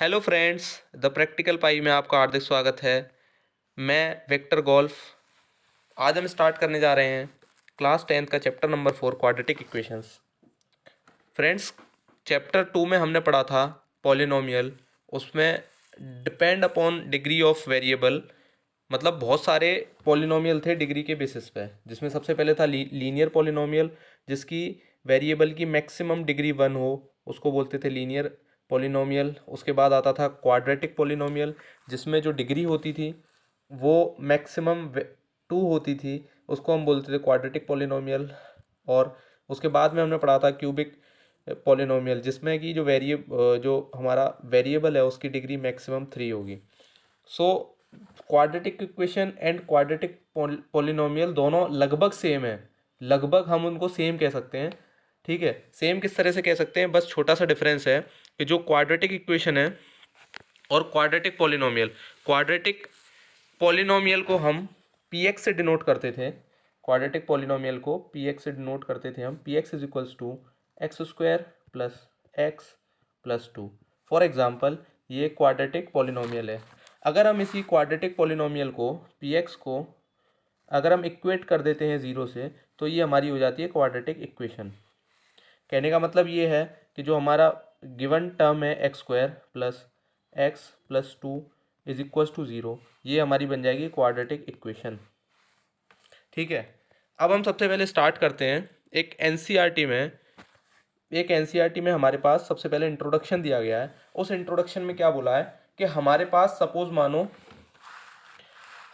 Hello friends, the practical पाई में आपका हार्दिक स्वागत है। मैं वेक्टर गोल्फ। आज हम स्टार्ट करने जा रहे हैं क्लास 10th का chapter number 4 quadratic equations. Friends, chapter 2 में हमने पढ़ा था पॉलिनोमियल। उसमें depend upon degree of variable, मतलब बहुत सारे पॉलिनोमियल थे डिग्री के बेसिस पे, जिसमें सबसे पहले था लीनियर पॉलिनोमियल, जिसकी वेरिएबल की मैक्सिमम डिग्री 1 हो, उसको बोलते थे लीनियर पॉलिनोमियल। उसके बाद आता था क्वाड्रेटिक पॉलिनोमियल, जिसमें जो डिग्री होती थी वो मैक्सिमम 2 होती थी, उसको हम बोलते थे क्वाड्रेटिक पॉलिनोमियल। और उसके बाद में हमने पढ़ा था क्यूबिक पॉलिनोमियल, जिसमें कि जो हमारा वेरिएबल है उसकी डिग्री मैक्सिमम 3 होगी। So quadratic equation and quadratic polynomial दोनों लगभग सेम है, लगभग हम उनको सेम कह सकते हैं। ठीक है, सेम किस तरह से कह सकते हैं, बस छोटा सा डिफरेंस है कि जो क्वाड्रेटिक इक्वेशन है और क्वाड्रेटिक पॉलिनोमियल को हम पी एक्स से डिनोट करते थे। क्वाड्रेटिक पॉलिनोमियल को पी एक्स से डिनोट करते थे हम। P x is equals to x square plus x plus two. For example, ये क्वाड्रेटिक पॉलिनोमियल है। अगर हम इसी क्वाड्रेटिक पॉलिनोमियल को पी एक्स को अगर हम इक्वेट कर देते हैं ज़ीरो से, तो ये हमारी हो जाती है क्वाड्रेटिक इक्वेशन। कहने का मतलब ये है कि जो हमारा गिवन टर्म है x square plus two is equal to zero, ये हमारी बन जाएगी क्वाड्रेटिक इक्वेशन। ठीक है, अब हम सबसे पहले स्टार्ट करते हैं एक एनसीईआरटी में हमारे पास सबसे पहले इंट्रोडक्शन दिया गया है। उस इंट्रोडक्शन में क्या बोला है कि हमारे पास सपोज मानो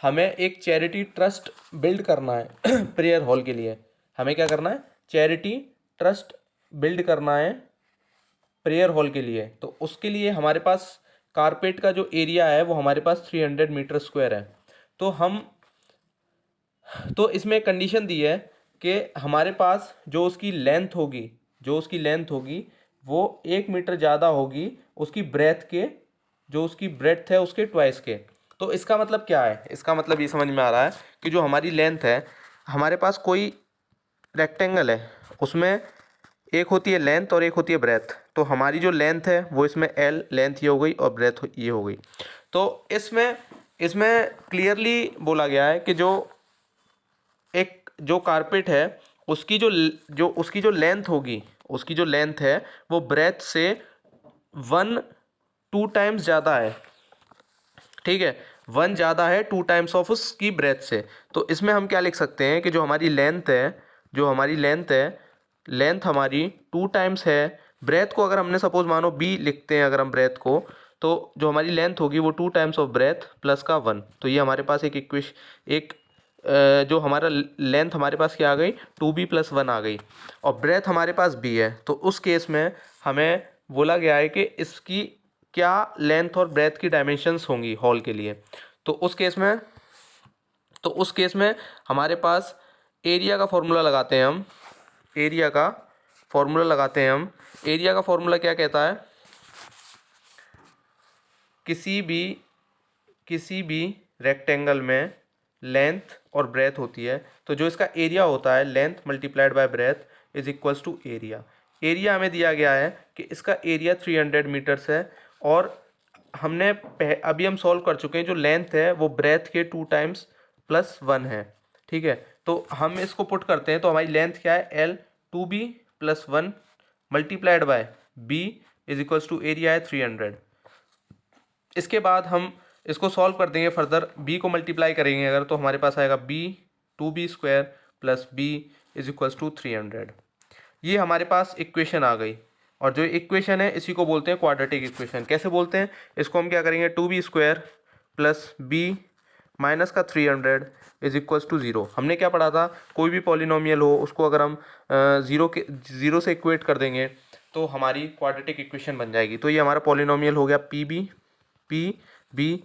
हमें एक चैरिटी ट्रस्ट बिल्ड करना है प्रेयर हॉल के लिए। हमें क्या करना है, चैरिटी ट्रस्ट बिल्ड करना है प्रेयर हॉल के लिए। तो उसके लिए हमारे पास कारपेट का जो एरिया है वो हमारे पास 300 मीटर स्क्वायर है। तो इसमें कंडीशन दी है कि हमारे पास जो उसकी लेंथ होगी वो 1 मीटर ज़्यादा होगी उसकी ब्रेथ के, जो उसकी ब्रेथ है उसके ट्वाइस के। तो इसका मतलब क्या है, इसका मतलब ये समझ में आ रहा है कि जो हमारी लेंथ है, हमारे पास कोई रेक्टेंगल है, उसमें एक होती है लेंथ और एक होती है ब्रेथ। तो हमारी जो लेंथ है वो इसमें एल लेंथ ये हो गई और ब्रेथ ये हो गई। तो इसमें इसमें क्लियरली बोला गया है कि जो कारपेट है उसकी जो लेंथ होगी, उसकी जो लेंथ है वो ब्रेथ से 2 टाइम्स ज़्यादा है। ठीक है, 1 ज़्यादा है 2 टाइम्स ऑफ उसकी ब्रेथ से। तो इसमें हम क्या लिख सकते हैं कि जो हमारी लेंथ है, लेंथ हमारी 2 टाइम्स है ब्रेथ को। अगर हमने सपोज मानो बी लिखते हैं अगर हम ब्रेथ को, तो जो हमारी लेंथ होगी वो 2 टाइम्स ऑफ ब्रेथ प्लस का 1। तो ये हमारे पास जो हमारा लेंथ हमारे पास क्या आ गई, 2b+1 आ गई, और ब्रेथ हमारे पास b है। तो उस केस में हमें बोला गया है कि इसकी क्या लेंथ और ब्रेथ की डायमेंशंस होंगी हॉल के लिए। तो उस केस में हमारे पास एरिया का फॉर्मूला लगाते हैं हम। एरिया का फॉर्मूला क्या कहता है, किसी भी रेक्टेंगल में लेंथ और ब्रेथ होती है, तो जो इसका एरिया होता है length multiplied by breadth is equals to area. Area हमें दिया गया है कि इसका एरिया 300 मीटर्स है, और अभी हम सॉल्व कर चुके हैं, जो लेंथ है वो ब्रेथ के 2 टाइम्स प्लस 1 है। ठीक है, तो हम इसको पुट करते हैं, तो हमारी लेंथ क्या है, l 2b+1 multiplied by b is equals to area है 300। इसके बाद हम इसको सॉल्व कर देंगे फर्दर, b को मल्टीप्लाई करेंगे अगर, तो हमारे पास आएगा b 2b² plus b is equals to 300। ये हमारे पास इक्वेशन आ गई, और जो इक्वेशन है इसी को बोलते हैं क्वाड्रेटिक इक्वेशन। कैसे बोलते हैं इसको, हम क्या करेंगे, 2b² प्लस b माइनस का 300 इज इक्वल्स टू 0। हमने क्या पढ़ा था, कोई भी पॉलिनोमियल हो उसको अगर हम ज़ीरो से इक्वेट कर देंगे तो हमारी क्वाड्रेटिक इक्वेशन बन जाएगी। तो ये हमारा पॉलिनोमियल हो गया पी बी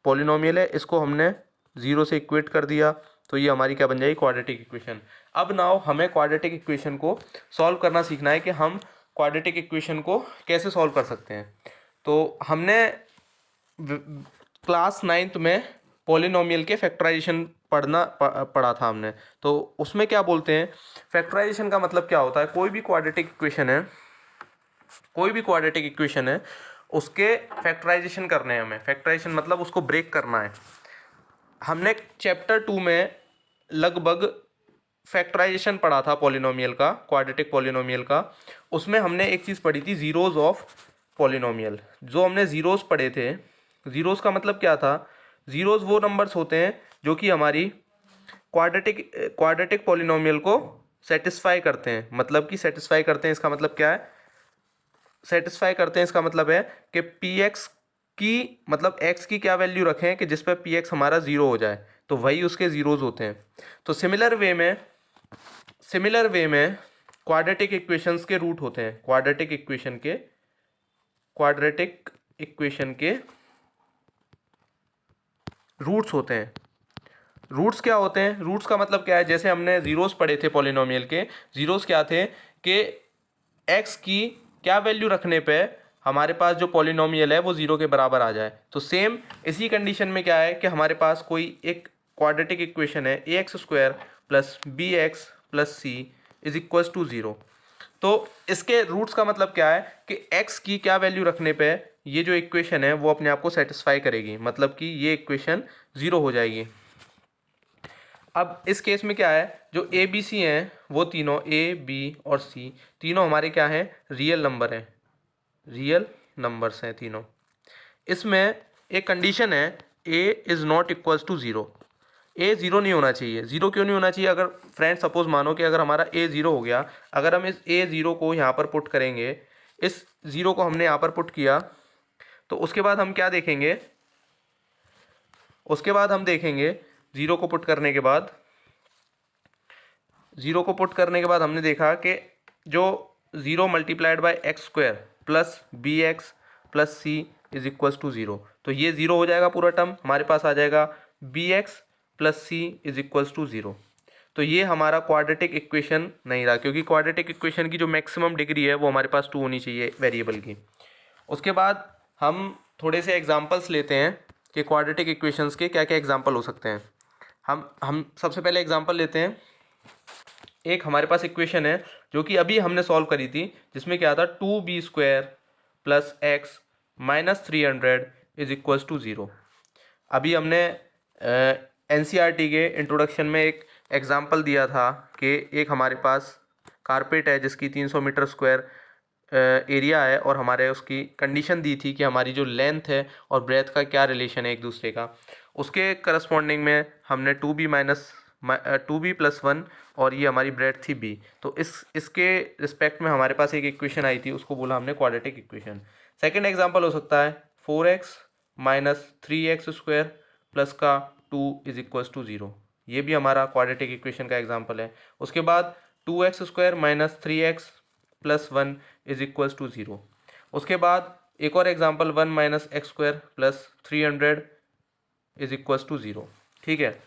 पॉलिनोमियल है, इसको हमने 0 से इक्वेट कर दिया, तो ये हमारी क्या बन जाएगी, क्वाड्रेटिक इक्वेशन। अब नाउ हमें क्वाड्रेटिक इक्वेशन को सॉल्व करना सीखना है कि हम क्वाड्रेटिक इक्वेशन को कैसे सॉल्व कर सकते हैं। तो हमने क्लास 9th में पॉलिनोमियल के फैक्टराइजेशन पढ़ा था हमने। तो उसमें क्या बोलते हैं, फैक्टराइजेशन का मतलब क्या होता है, कोई भी क्वाड्रेटिक इक्वेशन है उसके फैक्टराइजेशन करने हैं हमें। फैक्टराइजेशन मतलब उसको ब्रेक करना है। हमने चैप्टर 2 में लगभग फैक्टराइजेशन पढ़ा था पॉलिनोमियल का, क्वाड्रेटिक पॉलिनोमियल का। उसमें हमने एक चीज़ पढ़ी थी, ज़ीरोज़ ऑफ पॉलिनोमियल। जो हमने ज़ीरोज़ पढ़े थे, ज़ीरोज़ का मतलब क्या था? ज़ीरोज़ वो नंबर्स होते हैं जो कि हमारी क्वाड्रेटिक पॉलिनोमियल को सेटिस्फाई करते हैं। मतलब कि सेटिस्फाई करते हैं, इसका मतलब क्या है? सेटिस्फाई करते हैं इसका मतलब है कि पी एक्स की, मतलब एक्स की क्या वैल्यू रखें कि जिस पर पी एक्स हमारा ज़ीरो हो जाए, तो वही उसके ज़ीरोज़ होते हैं। तो सिमिलर वे में क्वाड्रेटिक इक्वेशंस के रूट होते हैं। क्वाड्रेटिक इक्वेशन के रूट्स होते हैं। रूट्स क्या होते हैं? रूट्स का मतलब क्या है? जैसे हमने ज़ीरोज़ पढ़े थे पॉलिनोमियल के, ज़ीरोज़ क्या थे कि एक्स की क्या वैल्यू रखने पे हमारे पास जो पॉलिनोमियल है वो ज़ीरो के बराबर आ जाए। तो सेम इसी कंडीशन में क्या है कि हमारे पास कोई एक क्वाड्रेटिक इक्वेशन है, a x square plus b x plus c is equals to zero. तो इसके रूट्स का मतलब क्या है कि x की क्या वैल्यू रखने पे ये जो इक्वेशन है वो अपने आप को सेटिस्फाई करेगी, मतलब कि ये इक्वेशन ज़ीरो हो जाएगी। अब इस केस में क्या है, जो ए बी सी हैं वो तीनों, ए बी और सी तीनों हमारे क्या हैं? रियल नंबर हैं, रियल नंबर्स हैं तीनों। इसमें एक कंडीशन है, a is not equals to zero. A zero नहीं होना चाहिए। ज़ीरो क्यों नहीं होना चाहिए? अगर फ्रेंड सपोज मानो कि अगर हमारा ए ज़ीरो हो गया, अगर हम इस ए ज़ीरो को यहाँ पर पुट करेंगे, इस ज़ीरो को हमने यहाँ पर पुट किया, तो उसके बाद हम क्या देखेंगे? उसके बाद हम देखेंगे ज़ीरो को पुट करने के बाद, हमने देखा कि जो zero multiplied by x square plus b x plus c is equals to zero. तो ये ज़ीरो हो जाएगा पूरा टर्म, हमारे पास आ जाएगा b x plus c is equals to zero. तो ये हमारा क्वाड्रेटिक इक्वेशन नहीं रहा, क्योंकि क्वाड्रेटिक इक्वेशन की जो मैक्सिमम डिग्री है वो हमारे पास 2 होनी चाहिए वेरिएबल की। उसके बाद हम थोड़े से एग्जांपल्स लेते हैं कि क्वाड्रेटिक इक्वेशंस के क्या क्या एग्जांपल हो सकते हैं। हम सबसे पहले एग्जांपल लेते हैं। एक हमारे पास इक्वेशन है जो कि अभी हमने सॉल्व करी थी, जिसमें क्या था, 2b² plus x minus 300 is equals to zero. अभी हमने एनसीईआरटी के इंट्रोडक्शन में एक एग्जांपल दिया था कि एक हमारे पास कारपेट है जिसकी 300 मीटर स्क्वायर एरिया है, और हमारे उसकी कंडीशन दी थी कि हमारी जो लेंथ है और ब्रेथ का क्या रिलेशन है एक दूसरे का। उसके करस्पॉन्डिंग में हमने 2b और ये हमारी ब्रेथ थी b। तो इसके रिस्पेक्ट में हमारे पास एक इक्वेशन आई थी, उसको बोला हमने क्वाड्रेटिक इक्वेशन। सेकेंड एग्जाम्पल हो सकता है 4x माइनस 3x² प्लस का 2 इज इक्वल्स टू ज़ीरो। ये भी हमारा क्वाड्रेटिक इक्वेशन का एग्जाम्पल है। उसके बाद 2x² minus 3x plus 1 is equals to zero. उसके बाद एक और example 1 minus x² plus 300 is equals to zero. ठीक है,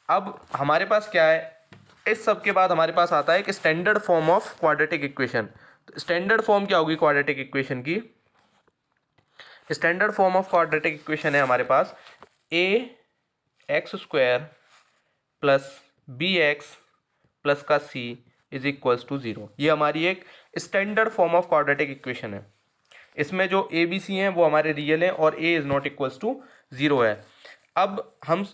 अब हमारे पास क्या है, इस सब के बाद हमारे पास आता है कि standard form of quadratic equation. तो स्टैंडर्ड फॉर्म क्या होगी क्वाड्रेटिक इक्वेशन की? Standard form of quadratic equation है हमारे पास a x square plus b x plus का c is equals to zero. ये हमारी एक standard form of quadratic equation है। इसमें जो ए बी सी हैं वो हमारे रियल हैं और a is not equals to zero है। अब हम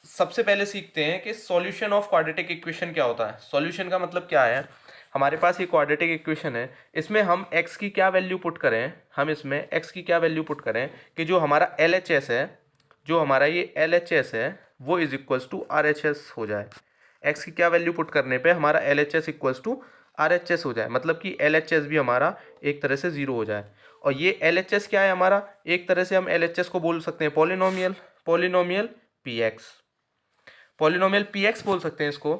सबसे पहले सीखते हैं कि सॉल्यूशन ऑफ क्वाड्रेटिक इक्वेशन क्या होता है। सॉल्यूशन का मतलब क्या है? हमारे पास ये क्वाड्रेटिक इक्वेशन है, इसमें हम x की क्या वैल्यू पुट करें, कि जो हमारा LHS है, जो हमारा ये LHS है वो इज इक्वल्स टू RHS हो जाए। x की क्या वैल्यू पुट करने पे हमारा LHS इक्वल्स टू RHS हो जाए, मतलब कि LHS भी हमारा एक तरह से ज़ीरो हो जाए। और ये LHS क्या है हमारा? एक तरह से हम LHS को बोल सकते हैं पॉलिनोमियल px बोल सकते हैं इसको।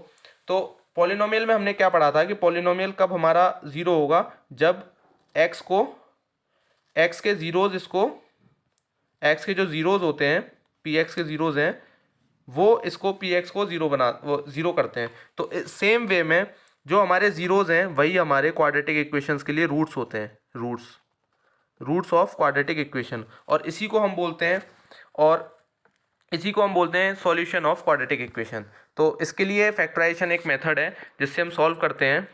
तो पॉलिनोमियल में हमने क्या पढ़ा था कि पॉलिनोमियल कब हमारा ज़ीरो होगा? जब x के जो ज़ीरोज़ होते हैं, px के ज़ीरोज़ हैं, वो px को ज़ीरो करते हैं। तो सेम वे में जो हमारे ज़ीरोज़ हैं वही हमारे क्वाड्रेटिक इक्वेशंस के लिए रूट्स होते हैं, रूट्स ऑफ क्वाड्रेटिक इक्वेशन। और इसी को हम बोलते हैं सॉल्यूशन ऑफ क्वाड्रेटिक इक्वेशन। तो इसके लिए फैक्टराइजेशन एक मेथड है जिससे हम सॉल्व करते हैं,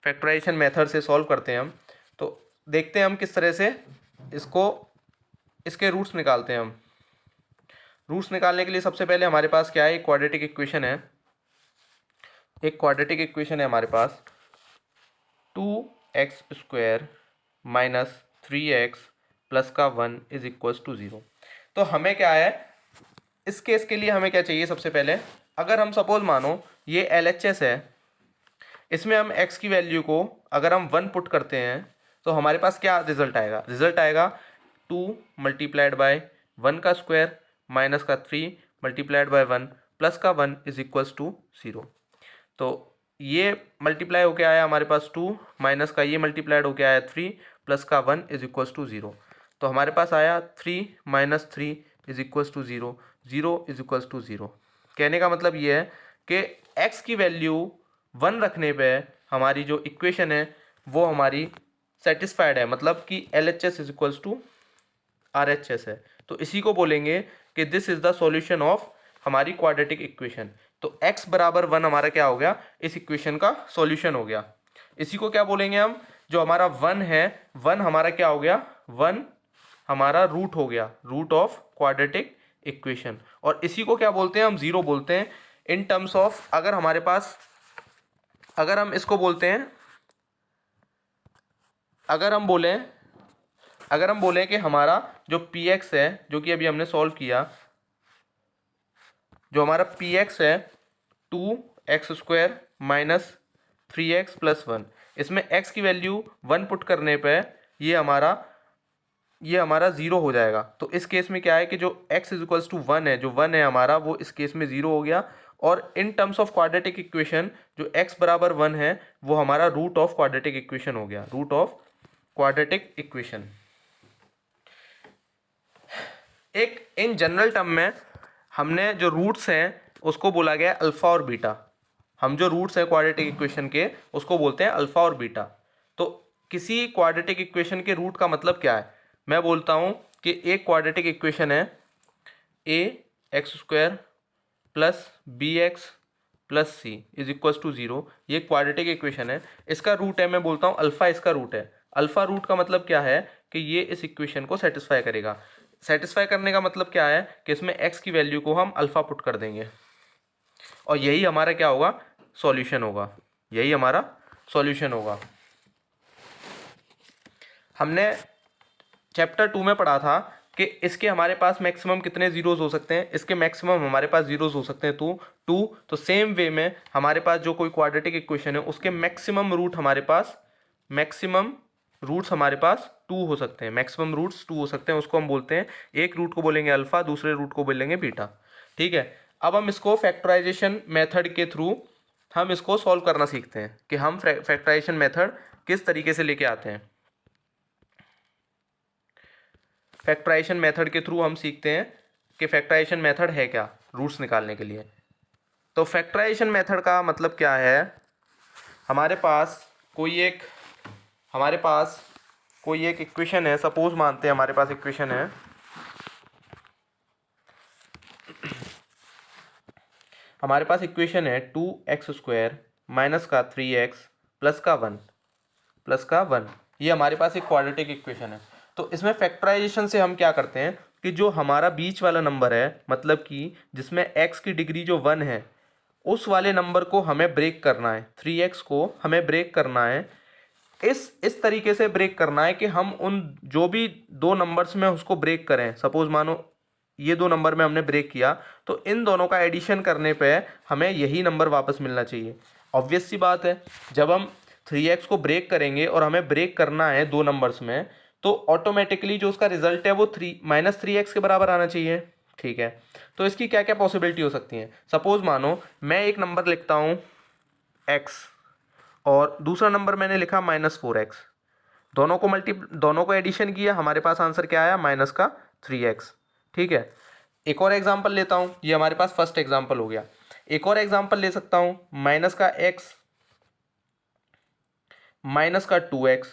फैक्टराइजेशन मेथड से सॉल्व करते हैं हम। तो देखते हैं हम किस तरह से इसको इसके रूट्स निकालते हैं हम। रूट्स निकालने के लिए सबसे पहले हमारे पास क्या है, एक क्वाड्रेटिक इक्वेशन है। एक क्वाड्रेटिक इक्वेशन है हमारे पास 2x² माइनस 3x प्लस का 1 इज इक्वल्स टू 0। तो हमें क्या है, इस केस के लिए हमें क्या चाहिए, सबसे पहले अगर हम सपोज मानो ये LHS है, इसमें हम x की वैल्यू को अगर हम 1 पुट करते हैं तो हमारे पास क्या रिजल्ट आएगा, रिजल्ट आएगा 2 मल्टीप्लाइड बाय 1 का स्क्वायर माइनस का 3 मल्टीप्लाइड बाय 1 प्लस का 1 इज इक्वल्स टू 0। तो ये मल्टीप्लाई होके आया हमारे पास 2 माइनस का ये मल्टीप्लाइड होके आया 3 प्लस का 1 इज इक्वल्स टू 0। तो हमारे पास आया 3 minus 3 is equals to 0, 0 is equals to 0। कहने का मतलब ये है कि x की वैल्यू 1 रखने पे हमारी जो इक्वेशन है वो हमारी सेटिस्फाइड है, मतलब कि LHS is equals to RHS है। तो इसी को बोलेंगे कि this is the solution of हमारी क्वाड्रेटिक इक्वेशन। तो x बराबर 1 हमारा क्या हो गया, इस इक्वेशन का सॉल्यूशन हो गया। इसी को क्या बोलेंगे हम, जो हमारा 1 है, 1 हमारा क्या हो गया, 1 हमारा रूट हो गया, रूट ऑफ क्वाड्रेटिक इक्वेशन। और इसी को क्या बोलते हैं हम, 0 बोलते हैं इन टर्म्स ऑफ, अगर हमारे पास, अगर हम इसको बोलते हैं, अगर हम बोलें कि हमारा जो px है, जो कि अभी हमने सॉल्व किया, जो हमारा px है 2x² माइनस 3x प्लस 1, इसमें x की वैल्यू 1 पुट करने पे ये हमारा 0 हो जाएगा। तो इस केस में क्या है कि जो x इज इक्वल्स टू 1 है, जो 1 है हमारा, वो इस केस में 0 हो गया। और in terms of quadratic equation जो x बराबर 1 है वो हमारा रूट ऑफ क्वाड्रेटिक इक्वेशन हो गया, रूट ऑफ क्वाड्रेटिक इक्वेशन। एक इन जनरल टर्म में हमने जो रूट्स हैं उसको बोला गया अल्फा और बीटा। हम जो रूट्स हैं क्वाड्रेटिक इक्वेशन के उसको बोलते हैं अल्फा और बीटा। तो किसी क्वाड्रेटिक इक्वेशन के रूट का मतलब क्या है, मैं बोलता हूं कि एक क्वाड्रेटिक इक्वेशन है ax² plus bx plus c is equals to 0। ये क्वाड्रेटिक इक्वेशन है, इसका रूट है, मैं बोलता हूँ अल्फा इसका रूट है। अल्फा रूट का मतलब क्या है कि ये इस इक्वेशन को सेटिस्फाई करेगा। सेटिस्फाई करने का मतलब क्या है कि इसमें x की वैल्यू को हम अल्फा पुट कर देंगे और यही हमारा क्या होगा, सॉल्यूशन होगा, यही हमारा सॉल्यूशन होगा। हमने चैप्टर 2 में पढ़ा था कि इसके हमारे पास मैक्सिमम कितने जीरोस हो सकते हैं, इसके मैक्सिमम हमारे पास जीरोस हो सकते हैं टू। तो सेम वे में हमारे पास जो कोई क्वाड्रेटिक इक्वेशन है उसके मैक्सिमम रूट हमारे पास, मैक्सिमम रूट्स हमारे पास 2 हो सकते हैं, मैक्सिमम रूट्स 2 हो सकते हैं। उसको हम बोलते हैं, एक रूट को बोलेंगे अल्फा, दूसरे रूट को बोलेंगे बीटा। ठीक है, अब हम इसको फैक्टराइजेशन मेथड के थ्रू हम इसको सॉल्व करना सीखते हैं कि हम फैक्टराइजेशन मेथड किस तरीके से लेके आते हैं। फैक्टराइजेशन मेथड के थ्रू हम सीखते हैं कि फैक्टराइजेशन मेथड है क्या रूट्स निकालने के लिए। तो फैक्टराइजेशन मेथड का मतलब क्या है, हमारे पास कोई एक इक्वेशन है, सपोज मानते हैं हमारे पास इक्वेशन है, हमारे पास इक्वेशन है 2x² माइनस का 3x प्लस का 1, ये हमारे पास एक क्वाड्रेटिक इक्वेशन है। तो इसमें फैक्टराइजेशन से हम क्या करते हैं कि जो हमारा बीच वाला नंबर है, मतलब कि जिसमें x की डिग्री जो 1 है, उस वाले नंबर को हमें ब्रेक करना है, 3x को हमें ब्रेक करना है। इस तरीके से ब्रेक करना है कि हम उन जो भी दो नंबर्स में उसको ब्रेक करें, सपोज मानो ये दो नंबर में हमने ब्रेक किया तो इन दोनों का एडिशन करने पे हमें यही नंबर वापस मिलना चाहिए। ऑब्वियस सी बात है, जब हम 3x को ब्रेक करेंगे और हमें ब्रेक करना है दो नंबर्स में, तो ऑटोमेटिकली जो उसका रिजल्ट है वो -3x के बराबर आना चाहिए। ठीक है, तो इसकी क्या क्या पॉसिबिलिटी हो सकती हैं। सपोज मानो मैं एक नंबर लिखता हूँ x और दूसरा नंबर मैंने लिखा -4x, दोनों को एडिशन किया, हमारे पास आंसर क्या आया, -3x। ठीक है, एक और एग्जांपल लेता हूँ, ये हमारे पास फर्स्ट एग्जांपल हो गया। एक और एग्जांपल ले सकता हूँ, -x -2x,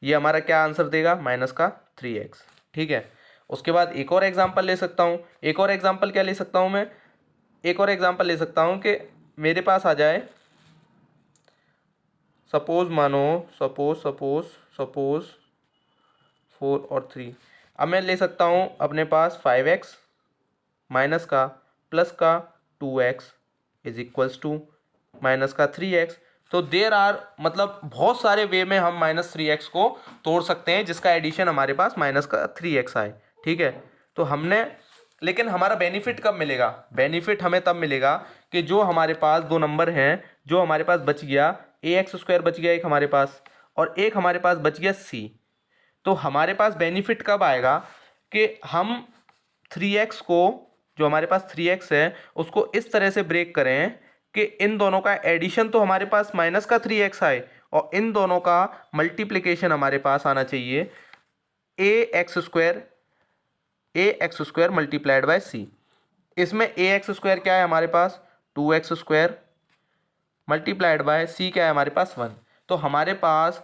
ये हमारा क्या आंसर देगा, -3x। ठीक है, उसके बाद एक और एग्जांपल ले सकता हूँ। एक और एग्जांपल क्या ले सकता हूँ मैं, एक और एग्जांपल ले सकता हूँ कि मेरे पास आ जाए, सपोज 4 और 3। अब मैं ले सकता हूँ अपने पास 5x माइनस का प्लस का 2x is equals to minus का 3x। तो देर आर मतलब बहुत सारे वे में हम -3x को तोड़ सकते हैं जिसका एडिशन हमारे पास माइनस का 3x आए। ठीक है, तो हमने, लेकिन हमारा बेनिफिट कब मिलेगा? बेनिफिट हमें तब मिलेगा कि जो हमारे पास दो नंबर हैं, जो हमारे पास बच गया ax² बच गया एक हमारे पास, और एक हमारे पास बच गया c। तो हमारे पास बेनिफिट कब आएगा कि हम 3x को, जो हमारे पास 3x है, उसको इस तरह से ब्रेक करें कि इन दोनों का एडिशन तो हमारे पास माइनस का 3x आए और इन दोनों का मल्टीप्लिकेशन हमारे पास आना चाहिए ax² मल्टीप्लाइड बाय c। इसमें ax² क्या है हमारे पास? 2x² मल्टीप्लाइड बाय c क्या है हमारे पास? 1। तो हमारे पास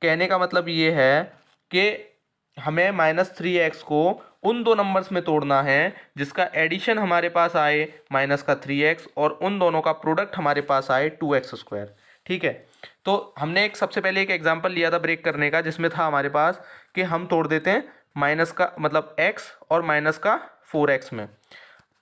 कहने का मतलब ये है कि हमें -3x को उन दो नंबर्स में तोड़ना है जिसका एडिशन हमारे पास आए माइनस का 3x और उन दोनों का प्रोडक्ट हमारे पास आए 2x²। ठीक है, तो हमने एक सबसे पहले एक एग्जांपल लिया था ब्रेक करने का, जिसमें था हमारे पास कि हम तोड़ देते हैं माइनस का मतलब x और माइनस का 4x में।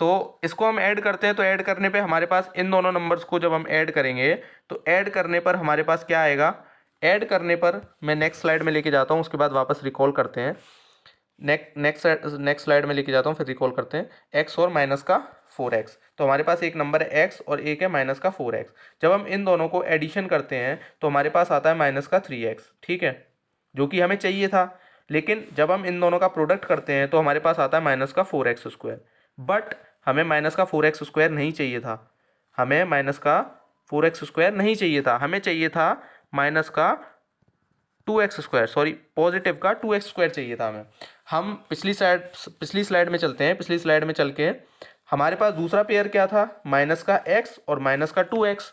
तो इसको हम ऐड करते हैं, तो ऐड करने पे हमारे पास इन दोनों नंबर्स को जब हम ऐड करेंगे तो ऐड करने पर हमारे पास क्या आएगा? ऐड करने पर मैं नेक्स्ट स्लाइड में लेके जाता हूँ, उसके बाद वापस रिकॉल करते हैं। नेक्स्ट स्लाइड में लेके जाता हूँ, फिर रिकॉल करते हैं। x और माइनस का 4x, तो हमारे पास एक नंबर है x और एक है माइनस का 4x। जब हम इन दोनों को एडिशन करते हैं तो हमारे पास आता है माइनस का 3x। ठीक है, जो कि हमें चाहिए था। लेकिन जब हम इन दोनों का प्रोडक्ट करते हैं तो हमारे पास आता है माइनस का 4x²। बट हमें माइनस का 4x² नहीं चाहिए था, हमें माइनस का 4x² नहीं चाहिए था, हमें चाहिए था माइनस का 2x², सॉरी पॉजिटिव का 2x² चाहिए था हमें। हम पिछली स्लाइड में चलते हैं। पिछली स्लाइड में चल के हमारे पास दूसरा पेयर क्या था? माइनस का x और माइनस का 2x।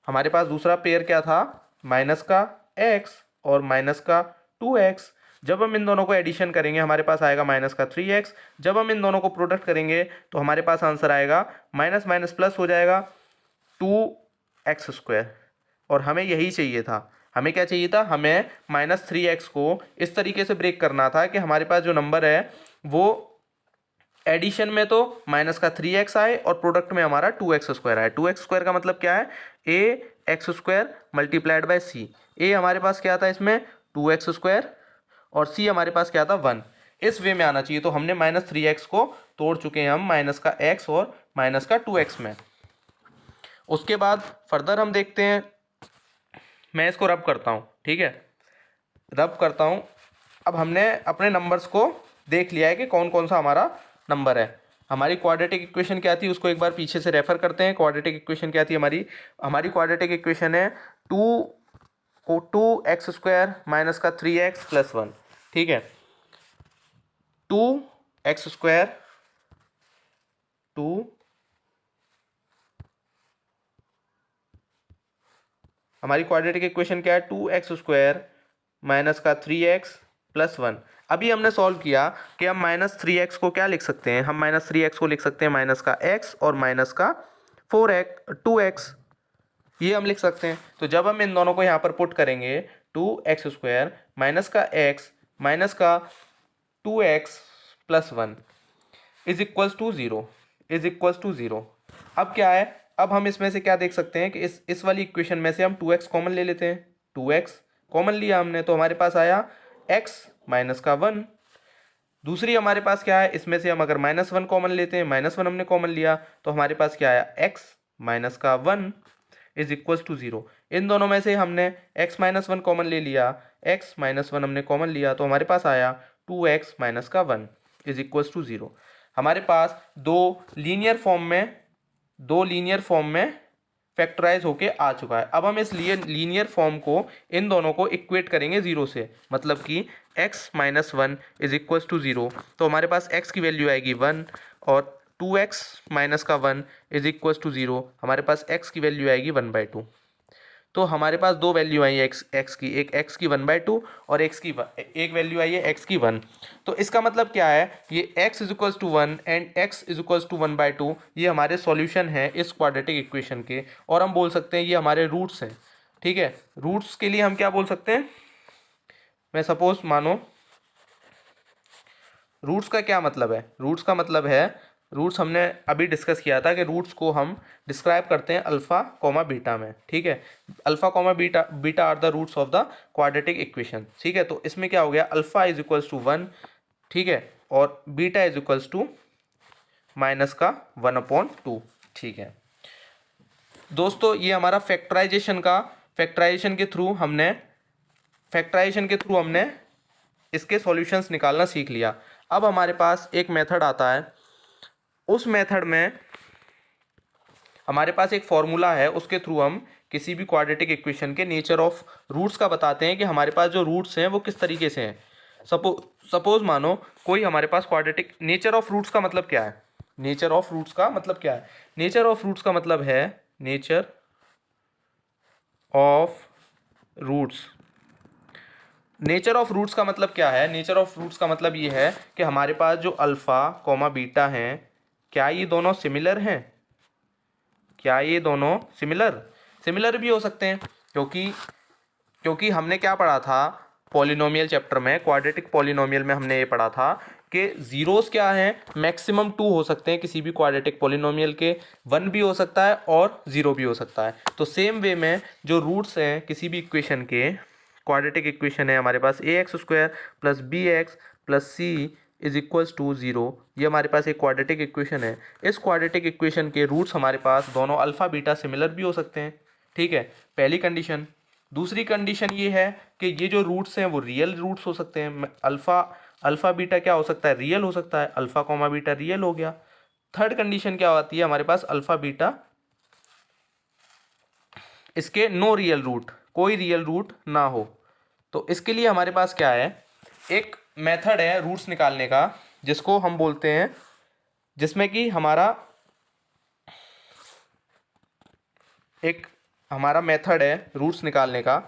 हमारे पास दूसरा पेयर क्या था? माइनस का x और माइनस का 2x। जब हम इन दोनों को एडिशन करेंगे हमारे पास आएगा माइनस का 3x। जब हम इन दोनों को प्रोडक्ट करेंगे तो हमारे पास आंसर आएगा माइनस माइनस प्लस हो जाएगा 2x²। और हमें यही चाहिए था। हमें क्या चाहिए था? हमें -3x को इस तरीके से ब्रेक करना था कि हमारे पास जो नंबर है वो एडिशन में तो माइनस का 3x आए और प्रोडक्ट में हमारा 2x² आए। 2x² का मतलब क्या है? ax² multiplied by c। a हमारे पास क्या था इसमें? 2x² और c हमारे पास क्या था? 1। इस वे में आना चाहिए। तो हमने -3x को तोड़ चुके हैं हम माइनस का x और माइनस का 2x में। उसके बाद फर्दर हम देखते हैं, मैं इसको रब करता हूँ। ठीक है, रब करता हूँ। अब हमने अपने नंबर्स को देख लिया है कि कौन कौन सा हमारा नंबर है। हमारी क्वाड्रेटिक इक्वेशन क्या थी उसको एक बार पीछे से रेफर करते हैं। क्वाड्रेटिक इक्वेशन क्या थी हमारी? हमारी क्वाड्रेटिक इक्वेशन है 2x² माइनस का 3x प्लस 1। ठीक है, 2x² 2 हमारी क्वाड्रेटिक इक्वेशन क्या है? 2x² माइनस का 3x प्लस 1। अभी हमने सॉल्व किया कि हम -3x को क्या लिख सकते हैं? हम -3x को लिख सकते हैं माइनस का x और माइनस का 2x, ये हम लिख सकते हैं। तो जब हम इन दोनों को यहाँ पर पुट करेंगे 2x² माइनस का x माइनस का 2x plus 1 is equals to 0। अब क्या है? अब हम इसमें से क्या देख सकते हैं कि इस वाली इक्वेशन में से हम 2x कॉमन ले लेते हैं। 2x कॉमन लिया हमने तो हमारे पास आया x माइनस का 1। दूसरी हमारे पास क्या है? इसमें से हम अगर -1 कॉमन लेते हैं, -1 हमने कॉमन लिया तो हमारे पास क्या आया? x माइनस का 1 इज इक्वल्स टू 0। इन दोनों में से हमने x -1 कॉमन ले लिया, x -1 हमने कॉमन लिया तो हमारे पास आया 2x माइनस का 1 इज इक्वल्स टू 0। हमारे पास दो लीनियर फॉर्म में फैक्टराइज होके आ चुका है। अब हम इस लीनियर फॉर्म को इन दोनों को इक्वेट करेंगे 0 से, मतलब कि x -1 इज इक्वल्स टू 0। तो हमारे पास x की वैल्यू आएगी 1 और 2x माइनस का 1 इज इक्वल्स टू 0। हमारे पास x की वैल्यू आएगी 1/2। तो हमारे पास दो वैल्यू आई है x की, एक x की 1/2 और एक वैल्यू आई है x की 1। तो इसका मतलब क्या है? ये x is equals to 1 and x is equals to 1/2 ये हमारे सॉल्यूशन है इस क्वाड्रेटिक इक्वेशन के। और हम बोल सकते हैं ये हमारे रूट्स हैं। ठीक है, रूट्स के लिए हम क्या बोल सकते हैं? मैं सपोज मानो रूट्स का क्या मतलब है? रूट्स का मतलब है, रूट्स हमने अभी डिस्कस किया था कि रूट्स को हम डिस्क्राइब करते हैं अल्फ़ा कॉमा बीटा में, ठीक है। Alpha comma beta, beta are the roots of the quadratic equation, ठीक है। तो इसमें क्या हो गया, अल्फ़ा इज इक्वल्स टू 1, ठीक है, और beta is equals to minus का 1/2, ठीक है। दोस्तों ये हमारा फैक्टराइजेशन के थ्रू हमने इसके सॉल्यूशंस निकालना सीख लिया। अब हमारे पास एक मेथड आता है, उस मेथड में हमारे पास एक फॉर्मूला है, उसके थ्रू हम किसी भी क्वाड्रेटिक इक्वेशन के नेचर ऑफ रूट्स का बताते हैं कि हमारे पास जो रूट्स हैं वो किस तरीके से हैं। सपोज मानो कोई हमारे पास क्वाड्रेटिक, नेचर ऑफ रूट्स का मतलब क्या है? नेचर ऑफ रूट्स का मतलब क्या है? नेचर ऑफ रूट्स का मतलब है, nature of roots, nature of roots का मतलब क्या है? नेचर ऑफ रूट्स का मतलब ये है कि हमारे पास जो अल्फ़ा कॉमा बीटा हैं, क्या ये दोनों सिमिलर हैं? क्या ये दोनों सिमिलर भी हो सकते हैं, क्योंकि हमने क्या पढ़ा था पॉलिनोमियल चैप्टर में, क्वाड्रेटिक पॉलिनोमियल में हमने ये पढ़ा था कि जीरोस क्या हैं, मैक्सिमम 2 हो सकते हैं किसी भी क्वाड्रेटिक पॉलिनोमियल के, 1 भी हो सकता है और 0 भी हो सकता है। तो सेम वे में जो रूट्स हैं किसी भी इक्वेशन के, क्वाड्रेटिक इक्वेशन है हमारे पास ax² plus bx plus c is equals to 0, ये हमारे पास एक क्वाड्रेटिक इक्वेशन है। इस क्वाड्रेटिक इक्वेशन के रूट्स हमारे पास दोनों अल्फ़ा बीटा सिमिलर भी हो सकते हैं, ठीक है, पहली कंडीशन। दूसरी कंडीशन ये है कि ये जो रूट्स हैं वो रियल रूट्स हो सकते हैं। अल्फ़ा बीटा क्या हो सकता है? रियल हो सकता है, अल्फ़ा कॉमा बीटा रियल हो गया। थर्ड कंडीशन क्या आती है हमारे पास? अल्फ़ा बीटा इसके नो रियल रूट, कोई रियल रूट ना हो। तो इसके लिए हमारे पास क्या है, एक मेथड है रूट्स निकालने का, जिसको हम बोलते हैं, जिसमें कि हमारा मेथड है रूट्स निकालने का,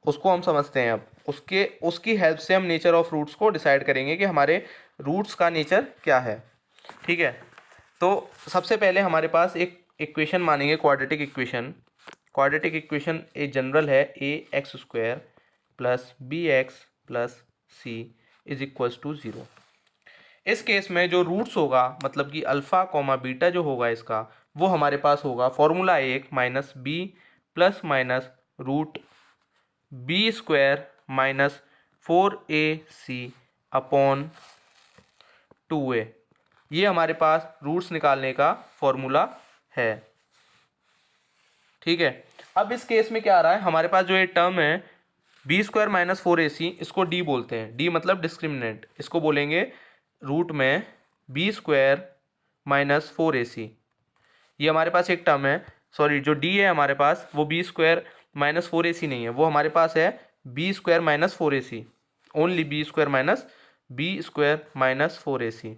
उसको हम समझते हैं। अब उसकी हेल्प से हम नेचर ऑफ रूट्स को डिसाइड करेंगे कि हमारे रूट्स का नेचर क्या है, ठीक है। तो सबसे पहले हमारे पास एक इक्वेशन मानेंगे, क्वाड्रेटिक इक्वेशन एक जनरल है, ax² plus bx plus c is equals to 0। इस केस में जो रूट्स होगा, मतलब कि अल्फ़ा कॉमा बीटा जो होगा इसका, वो हमारे पास होगा formula 1 minus b plus minus root b² minus 4ac upon 2a। ये हमारे पास रूट्स निकालने का फॉर्मूला है, ठीक है। अब इस केस में क्या आ रहा है, हमारे पास जो ये टर्म है b² माइनस 4ac, इसको d बोलते हैं, d मतलब डिस्क्रिमिनेंट, इसको बोलेंगे रूट में b² माइनस 4ac। ये हमारे पास एक टर्म है, सॉरी जो d है हमारे पास वो b² माइनस 4ac नहीं है, वो हमारे पास है b² minus 4ac, only b² minus 4ac।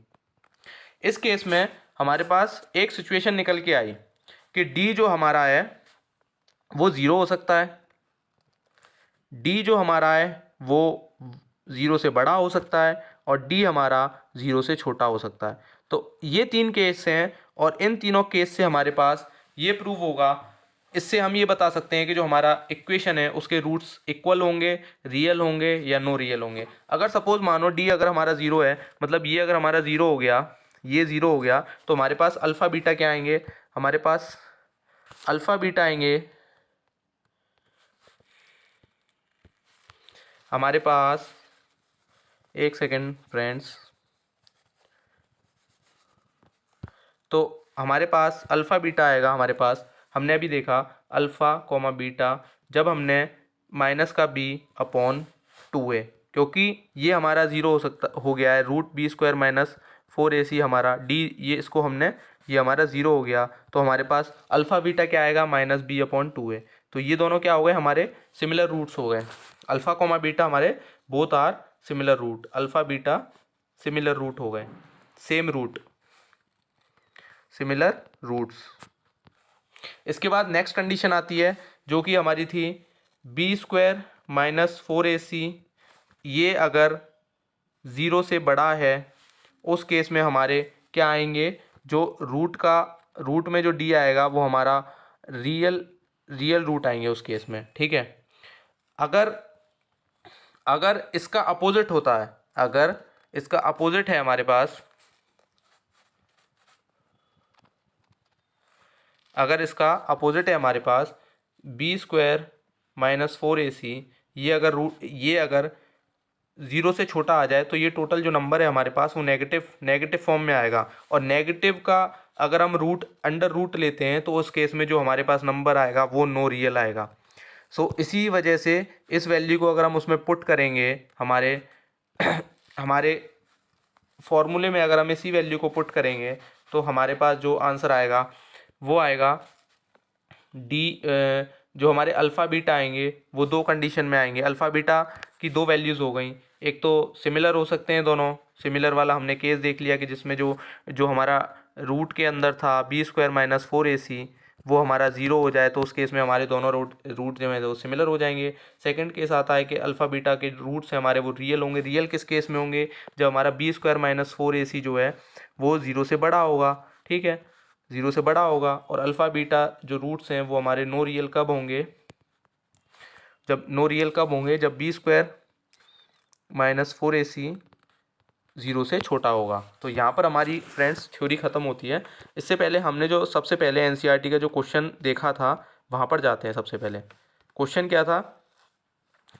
इस केस में हमारे पास एक सिचुएशन निकल के आई कि d जो हमारा है वो 0 हो सकता है, d जो हमारा है वो 0 से बड़ा हो सकता है, और d हमारा 0 से छोटा हो सकता है। तो ये 3 केस हैं, और इन तीनों केस से हमारे पास ये प्रूव होगा, इससे हम ये बता सकते हैं कि जो हमारा इक्वेशन है उसके रूट्स इक्वल होंगे, रियल होंगे या नो रियल होंगे। अगर सपोज मानो d अगर हमारा 0 है, मतलब ये अगर हमारा 0 हो गया, ये 0 हो गया, तो हमारे पास अल्फ़ा बीटा क्या आएंगे? हमारे पास अल्फ़ा बीटा आएंगे, हमारे पास, एक सेकेंड फ्रेंड्स, तो हमारे पास अल्फ़ा बीटा आएगा, हमारे पास हमने अभी देखा अल्फ़ा कॉमा बीटा, जब हमने माइनस का b अपॉन 2a, क्योंकि ये हमारा 0 हो गया है, रूट b² माइनस 4ac हमारा d, ये इसको हमने, ये हमारा 0 हो गया, तो हमारे पास अल्फ़ा बीटा क्या आएगा? Minus b upon 2a। तो ये दोनों क्या हो गए? हमारे सिमिलर रूट्स हो गए। अल्फ़ा कॉमा बीटा हमारे both are similar root, alpha beta similar root हो गए, सेम रूट, सिमिलर रूट्स। इसके बाद नेक्स्ट कंडीशन आती है जो कि हमारी थी b² माइनस 4ac, ये अगर 0 से बड़ा है, उस केस में हमारे क्या आएंगे? जो रूट में जो d आएगा वो हमारा रियल रूट आएंगे उस केस में, ठीक है। अगर इसका अपोजिट होता है, अगर इसका अपोजिट है हमारे पास, अगर इसका अपोजिट है हमारे पास बी स्क्वायर माइनस 4ac, ये अगर ज़ीरो से छोटा आ जाए तो ये टोटल जो नंबर है हमारे पास वो नेगेटिव नेगेटिव फॉर्म में आएगा। और नेगेटिव का अगर हम रूट अंडर रूट लेते हैं तो उस केस में जो हमारे पास नंबर आएगा वो नो रियल आएगा। इसी वजह से इस वैल्यू को अगर हम उसमें पुट करेंगे हमारे हमारे फॉर्मूले में, अगर हम इसी वैल्यू को पुट करेंगे तो हमारे पास जो आंसर आएगा वो आएगा डी। जो हमारे अल्फ़ा बीटा आएंगे वो दो कंडीशन में आएंगे। अल्फ़ा बीटा की दो वैल्यूज़ हो गई, एक तो सिमिलर हो सकते हैं दोनों, सिमिलर वाला हमने केस देख लिया कि जिसमें जो जो हमारा रूट के अंदर था बी स्क्वायर माइनस 4ac वो हमारा ज़ीरो हो जाए, तो उस केस में हमारे दोनों रूट जो है वो सिमिलर हो जाएंगे। सेकंड केस आता है कि अल्फ़ा बीटा के रूट्स हैं हमारे वो रियल होंगे। रियल किस केस में होंगे? जब हमारा बी स्क्वायर माइनस 4ac जो है वो ज़ीरो से बड़ा होगा। ठीक है, ज़ीरो से बड़ा होगा। और अल्फ़ा बीटा जो रूट्स हैं वो हमारे नो रियल कब होंगे? जब B square minus 4ac zero से छोटा होगा। तो यहाँ पर हमारी फ्रेंड्स थ्योरी ख़त्म होती है। इससे पहले हमने जो सबसे पहले एनसीईआरटी का जो क्वेश्चन देखा था वहाँ पर जाते हैं। सबसे पहले क्वेश्चन क्या था?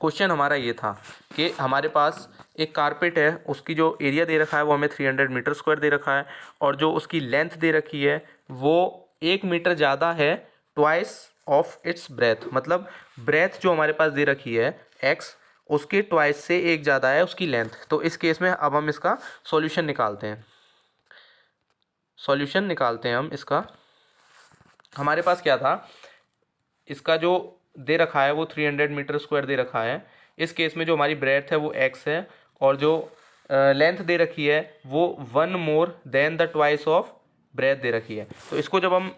क्वेश्चन हमारा ये था कि हमारे पास एक कारपेट है, उसकी जो एरिया दे रखा है वो हमें 300 मीटर स्क्वायर दे रखा है, और जो उसकी लेंथ दे रखी है वो 1 मीटर ज़्यादा है, ट्वाइस ऑफ इट्स ब्रेथ। मतलब ब्रेथ जो हमारे पास दे रखी है एक्स, उसके ट्वाइस से एक ज़्यादा है उसकी लेंथ। तो इस केस में अब हम इसका सॉल्यूशन निकालते हैं। हम इसका। हमारे पास क्या था, इसका जो दे रखा है वो 300 मीटर स्क्वायर दे रखा है। इस केस में जो हमारी ब्रेथ है वो एक्स है, और जो लेंथ दे रखी है वो 1 more than the twice of breath दे रखी है। तो इसको जब हम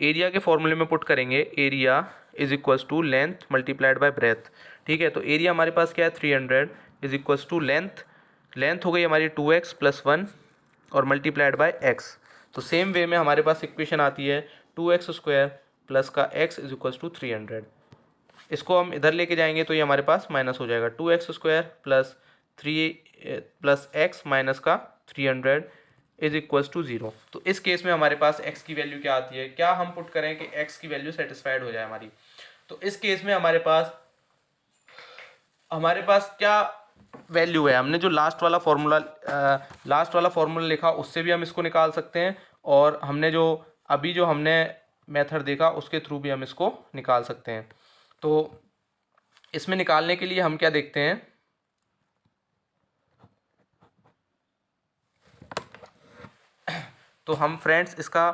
एरिया के फॉर्मूले में पुट करेंगे, area is equals to length multiplied by breadth. ठीक है, तो एरिया हमारे पास क्या है? 300 इज इक्वल्स टू लेंथ हो गई हमारी 2x + 1 और मल्टीप्लाइड बाय x। तो सेम वे में हमारे पास इक्वेशन आती है 2x स्क्वायर प्लस का x इज इक्वल्स टू 300। इसको हम इधर लेके जाएंगे तो ये हमारे पास माइनस हो जाएगा, 2x square plus 3 plus x minus का 300 इज इक्वल्स टू 0। तो इस केस में हमारे पास x की वैल्यू क्या आती है? क्या हम पुट करें कि x की वैल्यू सेटिस्फाइड हो जाए हमारी? तो इस केस में हमारे पास क्या वैल्यू है? हमने जो लास्ट वाला फॉर्मूला लिखा उससे भी हम इसको निकाल सकते हैं, और हमने जो हमने मेथड देखा उसके थ्रू भी हम इसको निकाल सकते हैं। तो इसमें निकालने के लिए हम क्या देखते हैं, तो हम फ्रेंड्स इसका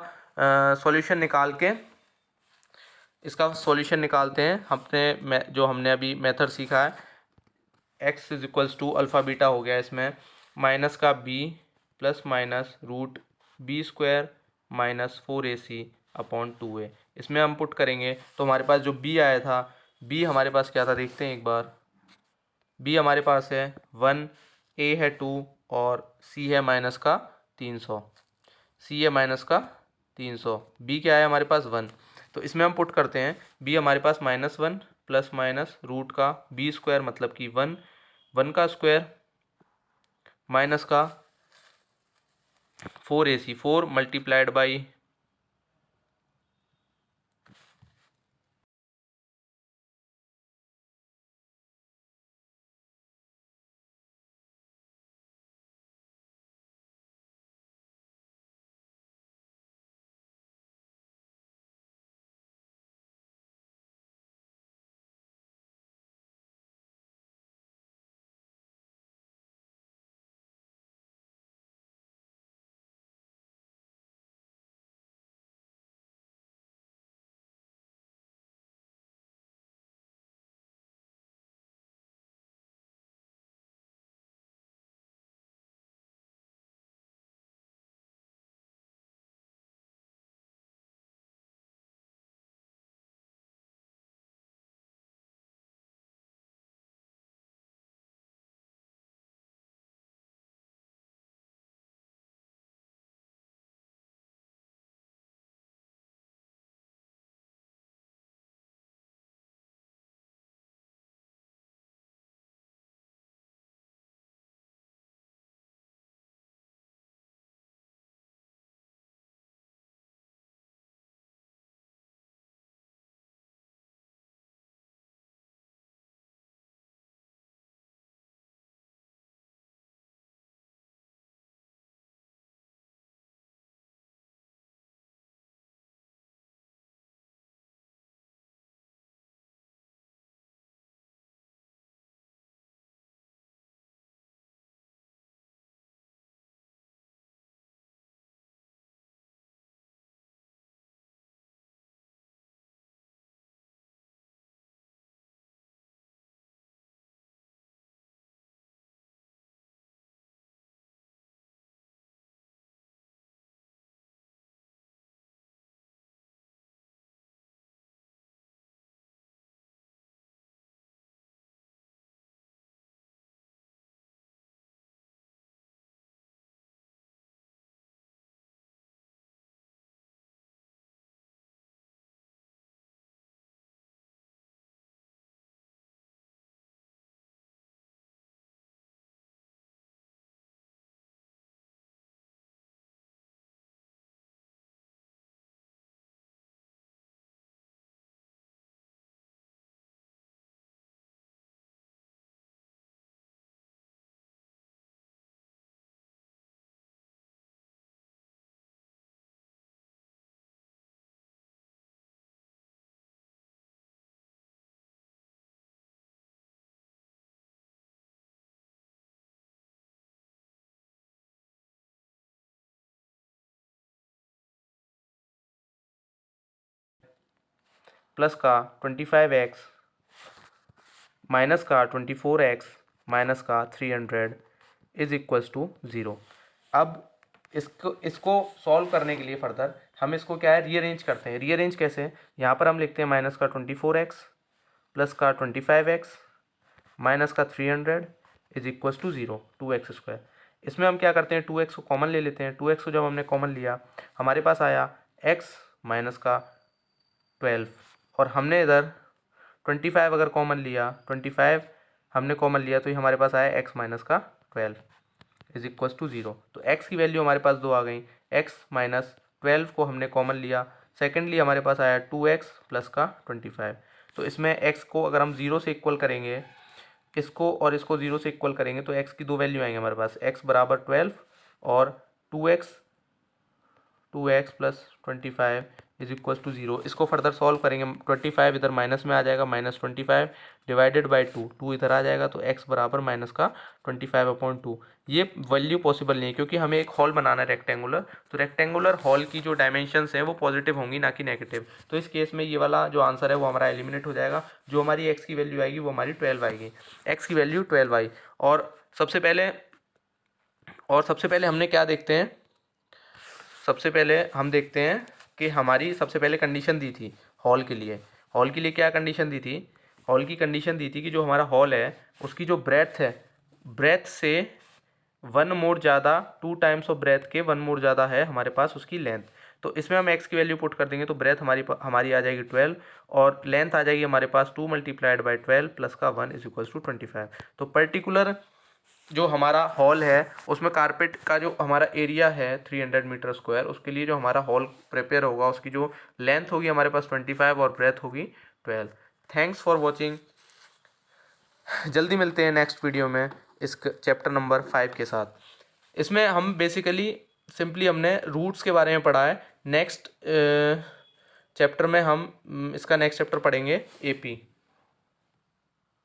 सॉल्यूशन निकालते हैं। जो हमने अभी मेथड सीखा है, x is equals to alpha beta हो गया, इसमें माइनस का b plus minus root b square minus 4ac upon 2a। इसमें हम पुट करेंगे तो हमारे पास जो b आया था, b हमारे पास क्या था देखते हैं एक बार। b हमारे पास है 1, a है 2 और c है माइनस का 300। b क्या है हमारे पास 1। तो इसमें हम पुट करते हैं, b हमारे पास -1 प्लस माइनस रूट का b स्क्वायर मतलब कि 1 का स्क्वायर माइनस का 4ac 4 मल्टीप्लाइड बाई प्लस का 25x माइनस का 24x माइनस का 300 इज इक्वल्स टू 0। अब इसको सॉल्व करने के लिए फर्दर हम इसको क्या है रीअरेंज करते हैं। रीअरेंज कैसे, यहाँ पर हम लिखते हैं माइनस का 24x प्लस का 25x माइनस का 300 इज इक्वल्स टू 0, 2x²। इसमें हम क्या करते हैं 2x को कॉमन ले लेते हैं। 2x को जब हमने कॉमन लिया हमारे पास आया x माइनस का 12 और हमने इधर 25 अगर कॉमन लिया, 25 हमने कॉमन लिया तो ये हमारे पास आया x माइनस का 12 इज इक्वल्स टू 0। तो x की वैल्यू हमारे पास 2 आ गई। x माइनस 12 को हमने कॉमन लिया। सेकेंडली हमारे पास आया 2x प्लस का 25। तो इसमें x को अगर हम 0 से इक्वल करेंगे, इसको और इसको 0 से इक्वल करेंगे तो x की दो वैल्यू आएंगे हमारे पास, x बराबर 12 और 2x plus 25 is equals to 0। इसको फर्दर सॉल्व करेंगे, 25 इधर माइनस में आ जाएगा, माइनस 25 डिवाइडेड बाई 2 इधर आ जाएगा, तो x बराबर माइनस का 25/2। ये वैल्यू पॉसिबल नहीं है क्योंकि हमें एक हॉल बनाना है रेक्टेंगुलर, तो रेक्टेंगुलर हॉल की जो डायमेंशंस हैं वो पॉजिटिव होंगी ना कि नेगेटिव। तो इस केस में ये वाला जो आंसर है वो हमारा एलिमिनेट हो जाएगा। जो हमारी x की वैल्यू आएगी वो हमारी 12 आएगी, x की वैल्यू 12 आई। और सबसे पहले हमने क्या देखते हैं, सबसे पहले हम देखते हैं कि हमारी सबसे पहले कंडीशन दी थी हॉल के लिए। हॉल के लिए क्या कंडीशन दी थी, हॉल की कंडीशन दी थी कि जो हमारा हॉल है उसकी जो ब्रेथ है, ब्रेथ से 1 मोर ज़्यादा, 2 टाइम्स ऑफ ब्रेथ के 1 मोर ज़्यादा है हमारे पास उसकी लेंथ। तो इसमें हम x की वैल्यू पुट कर देंगे तो ब्रेथ हमारी आ जाएगी 12 और लेंथ आ जाएगी हमारे पास 2 मल्टीप्लाइड बाई 12 प्लस का 1 इज इक्वल्स टू 25। तो पर्टिकुलर जो हमारा हॉल है उसमें कारपेट का जो हमारा एरिया है 300 मीटर स्क्वायर, उसके लिए जो हमारा हॉल प्रिपेयर होगा उसकी जो लेंथ होगी हमारे पास 25 और ब्रेथ होगी 12। Thanks for watching. जल्दी मिलते हैं नेक्स्ट वीडियो में इस चैप्टर नंबर 5 के साथ। इसमें हम बेसिकली सिंपली हमने रूट्स के बारे में पढ़ा है। नेक्स्ट चैप्टर में हम इसका नेक्स्ट चैप्टर पढ़ेंगे AP।